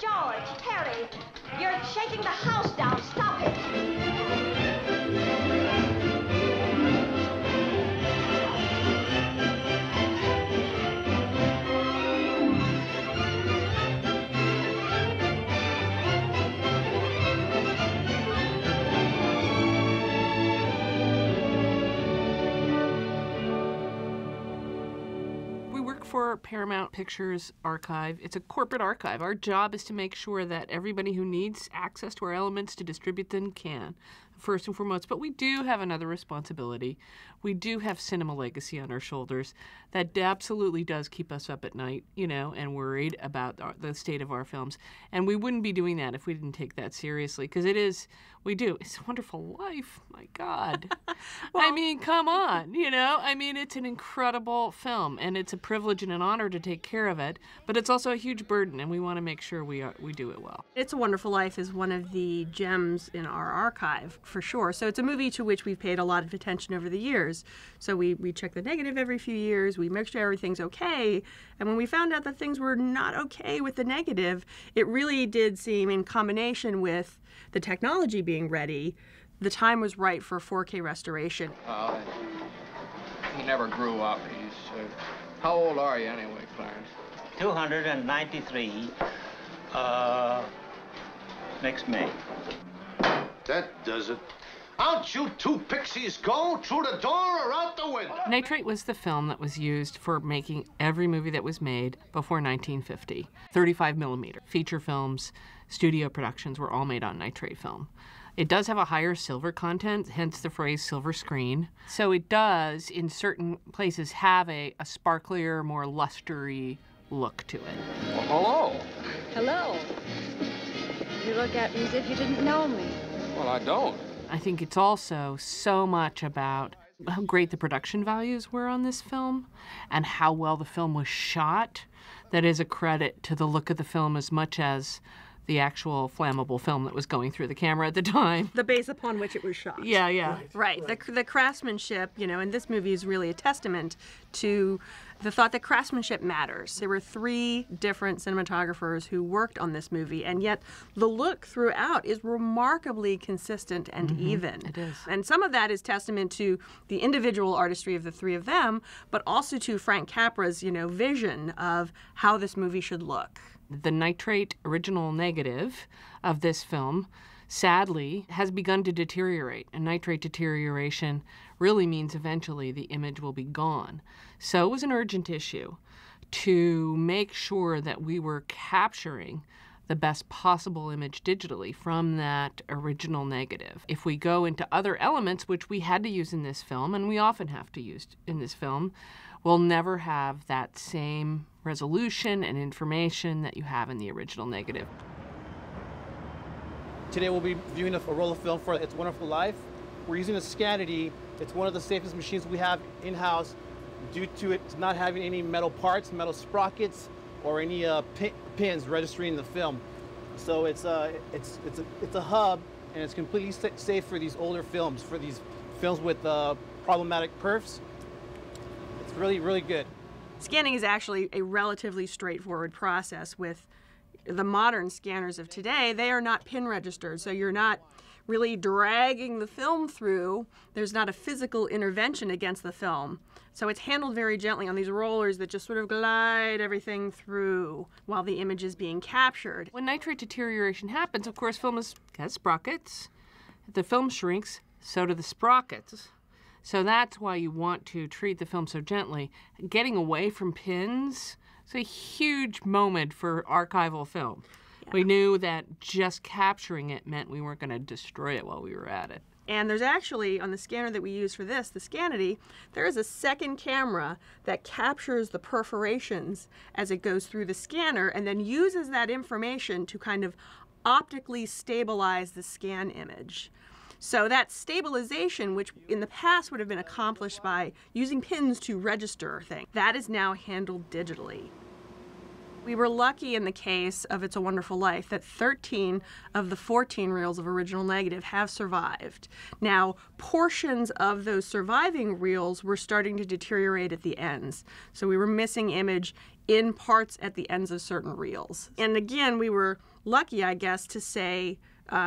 George, Terry, you're shaking the house down. Stop it. For Paramount Pictures Archive. It's a corporate archive. Our job is to make sure that everybody who needs access to our elements to distribute them can, first and foremost. But we do have another responsibility. We do have cinema legacy on our shoulders that absolutely does keep us up at night, and worried about the state of our films. And we wouldn't be doing that if we didn't take that seriously, because we do. It's a Wonderful Life. My God. Well, I mean, come on, it's an incredible film, and it's a privilege and an honor to take care of it, but it's also a huge burden, and we want to make sure we do it well. It's a Wonderful Life is one of the gems in our archive, for sure. So it's a movie to which we've paid a lot of attention over the years. So we check the negative every few years, we make sure everything's okay, and when we found out that things were not okay with the negative, it really did seem, in combination with the technology being ready, the time was right for 4K restoration. He never grew up. How old are you anyway, Clarence? 293, next May. That does it. Out you two pixies go, through the door or out the window. Nitrate was the film that was used for making every movie that was made before 1950. 35 millimeter feature films, studio productions were all made on nitrate film. It does have a higher silver content, hence the phrase silver screen. So it does, in certain places, have a sparklier, more lustery look to it. Well, hello. Hello. You look at me as if you didn't know me. Well, I don't. I think it's also so much about how great the production values were on this film and how well the film was shot that is a credit to the look of the film as much as the actual flammable film that was going through the camera at the time. The base upon which it was shot. Yeah. Right. The craftsmanship, and this movie is really a testament to the thought that craftsmanship matters. There were 3 different cinematographers who worked on this movie, and yet the look throughout is remarkably consistent and even. It is. And some of that is testament to the individual artistry of the 3 of them, but also to Frank Capra's, vision of how this movie should look. The nitrate original negative of this film, sadly, has begun to deteriorate. And nitrate deterioration really means eventually the image will be gone. So it was an urgent issue to make sure that we were capturing the best possible image digitally from that original negative. If we go into other elements, which we had to use in this film, and we often have to use in this film, we'll never have that same resolution and information that you have in the original negative. Today we'll be viewing a roll of film for It's Wonderful Life. We're using a Scanity. It's one of the safest machines we have in-house due to it not having any metal parts, metal sprockets, or any pins registering the film. So it's a hub, and it's completely safe for these older films, for these films with problematic perfs. It's really, really good. Scanning is actually a relatively straightforward process. With the modern scanners of today, they are not pin registered, so you're not really dragging the film through. There's not a physical intervention against the film. So it's handled very gently on these rollers that just sort of glide everything through while the image is being captured. When nitrate deterioration happens, of course, film has sprockets. If the film shrinks, so do the sprockets. So that's why you want to treat the film so gently. Getting away from pins is a huge moment for archival film. Yeah. We knew that just capturing it meant we weren't going to destroy it while we were at it. And there's actually, on the scanner that we use for this, the Scanity, there is a second camera that captures the perforations as it goes through the scanner and then uses that information to kind of optically stabilize the scan image. So that stabilization, which in the past would have been accomplished by using pins to register things, that is now handled digitally. We were lucky in the case of It's a Wonderful Life that 13 of the 14 reels of original negative have survived. Now, portions of those surviving reels were starting to deteriorate at the ends. So we were missing image in parts at the ends of certain reels. And again, we were lucky, I guess, to say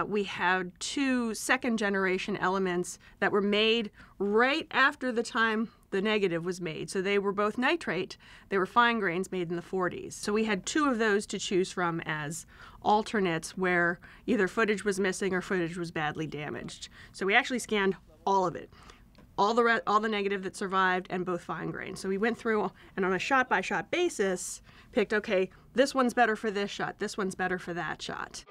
we had 2 second-generation elements that were made right after the time the negative was made. So they were both nitrate. They were fine grains made in the 40s. So we had 2 of those to choose from as alternates where either footage was missing or footage was badly damaged. So we actually scanned all of it. All the negative that survived and both fine grains. So we went through and on a shot-by-shot basis picked, okay, this one's better for this shot, this one's better for that shot.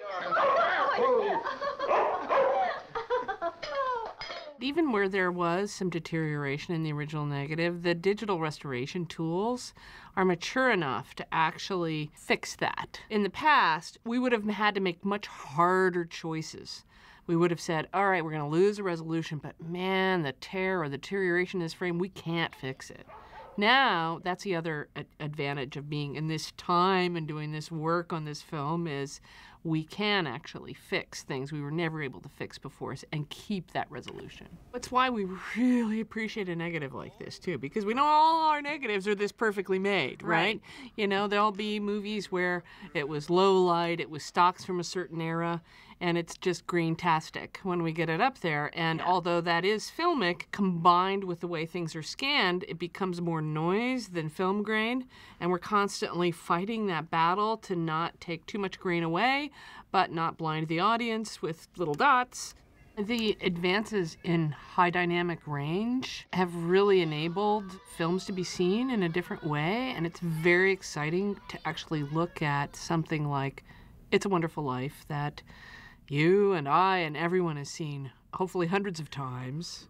Even where there was some deterioration in the original negative, the digital restoration tools are mature enough to actually fix that. In the past, we would have had to make much harder choices. We would have said, all right, we're going to lose the resolution, but man, the tear or the deterioration in this frame, we can't fix it. Now, that's the other advantage of being in this time and doing this work on this film is we can actually fix things we were never able to fix before and keep that resolution. That's why we really appreciate a negative like this, too, because we know all our negatives are this perfectly made, right? You know, there'll be movies where it was low light, it was stocks from a certain era, and it's just green-tastic when we get it up there. And although that is filmic, combined with the way things are scanned, it becomes more noise than film grain. And we're constantly fighting that battle to not take too much grain away, but not blind the audience with little dots. The advances in high dynamic range have really enabled films to be seen in a different way. And it's very exciting to actually look at something like It's a Wonderful Life that you and I and everyone has seen hopefully hundreds of times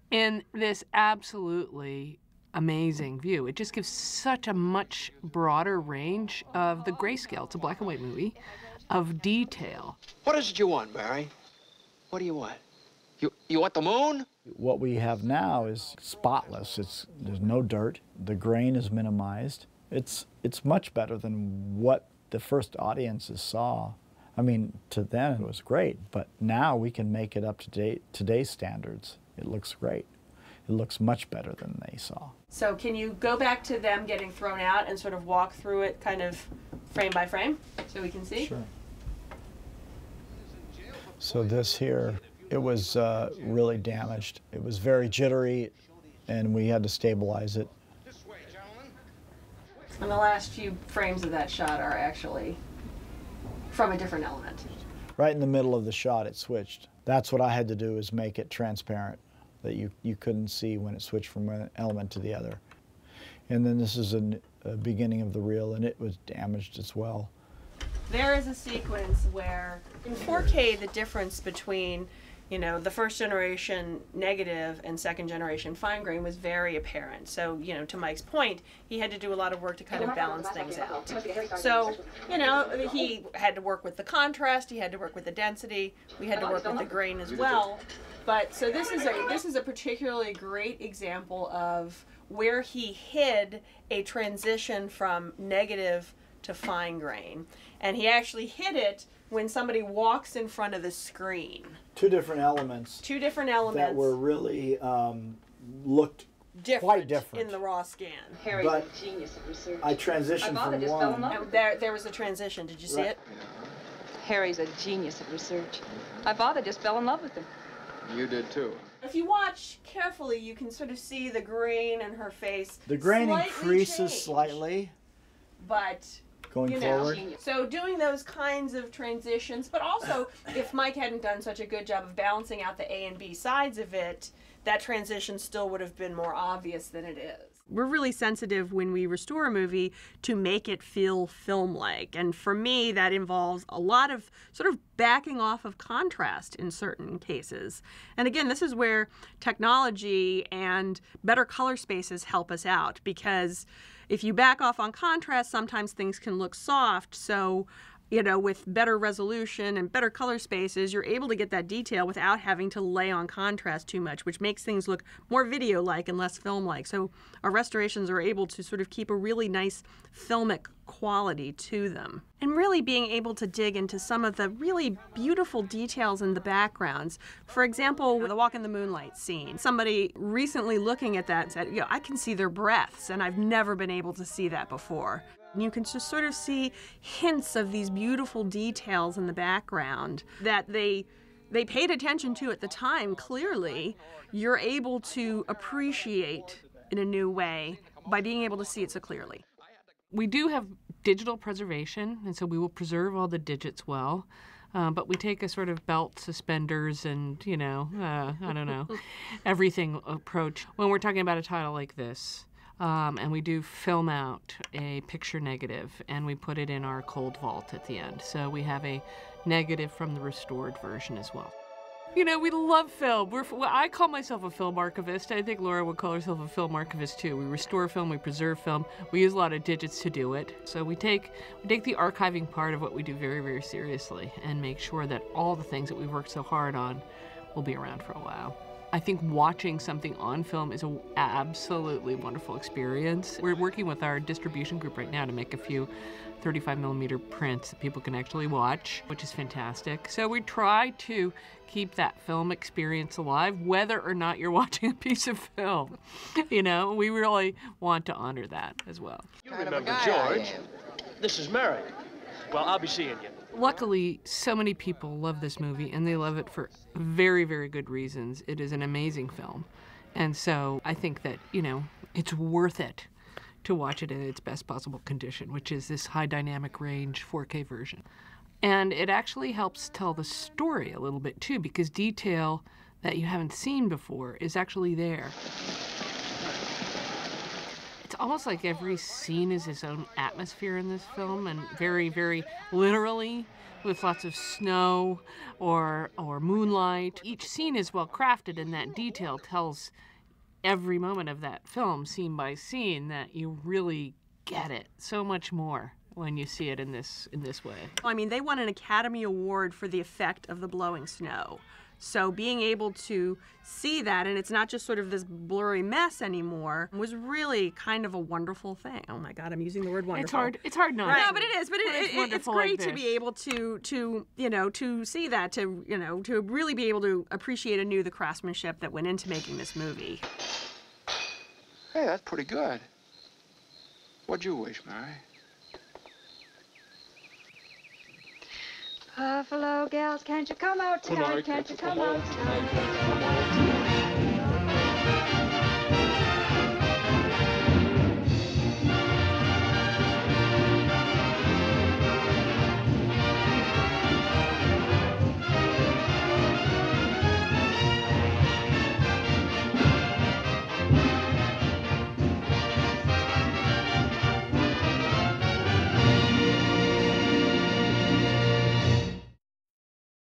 in this absolutely amazing view. It just gives such a much broader range of the grayscale. It's a black and white movie of detail. What is it you want, Barry? What do you want? You want the moon? What we have now is spotless. There's no dirt. The grain is minimized. It's much better than what the first audiences saw. I mean, to them it was great, but now we can make it up to today's standards. It looks great. It looks much better than they saw. So can you go back to them getting thrown out and sort of walk through it kind of frame by frame so we can see? Sure. So this here, it was really damaged. It was very jittery, and we had to stabilize it. And the last few frames of that shot are actually from a different element. Right in the middle of the shot, it switched. That's what I had to do, is make it transparent, that you couldn't see when it switched from one element to the other. And then this is a beginning of the reel, and it was damaged as well. There is a sequence where, in 4K, the difference between, you know, the first generation negative and second generation fine grain was very apparent. So, you know, to Mike's point, he had to do a lot of work to kind of balance things out. So, you know, he had to work with the contrast, he had to work with the density, we had to work with the grain as well. But so this is a particularly great example of where he hid a transition from negative to fine grain. And he actually hid it when somebody walks in front of the screen. Two different elements. Two different elements. That were really looked quite different in the raw scan. Harry's a genius at research. I transitioned from one. There was a transition. Did you see it? Harry's a genius at research. My father just fell in love with him. You did too. If you watch carefully, you can sort of see the grain in her face. The grain increases slightly. But going forward. So doing those kinds of transitions, but also if Mike hadn't done such a good job of balancing out the A and B sides of it, that transition still would have been more obvious than it is. We're really sensitive when we restore a movie to make it feel film-like. And for me, that involves a lot of sort of backing off of contrast in certain cases. And again, this is where technology and better color spaces help us out, because if you back off on contrast, sometimes things can look soft. So you know, with better resolution and better color spaces, you're able to get that detail without having to lay on contrast too much, which makes things look more video-like and less film-like. So our restorations are able to sort of keep a really nice filmic quality to them. And really being able to dig into some of the really beautiful details in the backgrounds. For example, the Walk in the Moonlight scene. Somebody recently looking at that said, you know, I can see their breaths, and I've never been able to see that before. And you can just sort of see hints of these beautiful details in the background that they paid attention to at the time. Clearly, you're able to appreciate in a new way by being able to see it so clearly. We do have digital preservation, and so we will preserve all the digits well. But we take a sort of belt, suspenders, and, you know, I don't know, everything approach when we're talking about a title like this. And we do film out a picture negative, and we put it in our cold vault at the end. So we have a negative from the restored version as well. You know, we love film. I call myself a film archivist. I think Laura would call herself a film archivist too. We restore film, we preserve film. We use a lot of digits to do it. So we take the archiving part of what we do very, very seriously and make sure that all the things that we've worked so hard on will be around for a while. I think watching something on film is an absolutely wonderful experience. We're working with our distribution group right now to make a few 35mm prints that people can actually watch, which is fantastic. So we try to keep that film experience alive, whether or not you're watching a piece of film. You know, we really want to honor that as well. You remember George. This is Mary. Well, I'll be seeing you. Luckily, so many people love this movie, and they love it for very, very good reasons. It is an amazing film. And so I think that, you know, it's worth it to watch it in its best possible condition, which is this high dynamic range 4K version. And it actually helps tell the story a little bit too, because detail that you haven't seen before is actually there. It's almost like every scene is its own atmosphere in this film, and very, very literally, with lots of snow or moonlight. Each scene is well crafted, and that detail tells every moment of that film, scene by scene, that you really get it so much more when you see it in this way. I mean, they won an Academy Award for the effect of the blowing snow. So being able to see that, and it's not just sort of this blurry mess anymore, was really kind of a wonderful thing. Oh my God, I'm using the word wonderful. It's hard not right. to. No, but it is. But it's great to be able to you know, to see that, to, you know, to really be able to appreciate anew the craftsmanship that went into making this movie. Hey, that's pretty good. What'd you wish, Mary? Buffalo gals, can't you come out tonight? Can't you come out tonight?